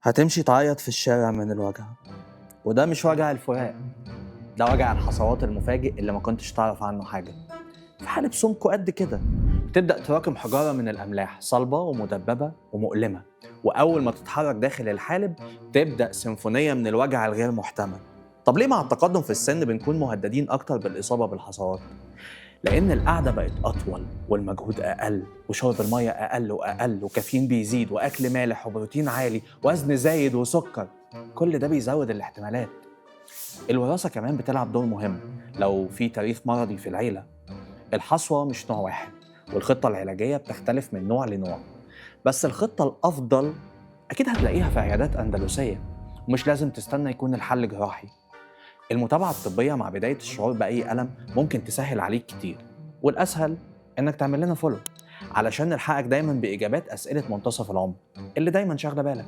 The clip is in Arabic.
هتمشي تعيط في الشارع من الوجع، وده مش وجع الفراق، ده وجع الحصوات المفاجئ اللي ما كنتش تعرف عنه حاجة. في حالب سمكه قد كده تبدأ تراكم حجارة من الأملاح صلبة ومدببة ومؤلمة، وأول ما تتحرك داخل الحالب تبدأ سيمفونية من الوجع الغير محتمل. طب ليه مع التقدم في السن بنكون مهددين أكتر بالإصابة بالحصوات؟ لأن القعدة بقت أطول والمجهود أقل وشرب المية أقل وأقل وكافيين بيزيد وأكل مالح وبروتين عالي وزن زايد وسكر، كل ده بيزود الاحتمالات. الوراثة كمان بتلعب دور مهم. لو في تاريخ مرضي في العيلة، الحصوة مش نوع واحد والخطة العلاجية بتختلف من نوع لنوع، بس الخطة الأفضل أكيد هتلاقيها في عيادات أندلسية، ومش لازم تستنى يكون الحل جراحي. المتابعة الطبية مع بداية الشعور بأي ألم ممكن تسهل عليك كتير، والأسهل إنك تعمل لنا فولو علشان نلحقك دايما بإجابات أسئلة منتصف العمر اللي دايما شاغلة بالك.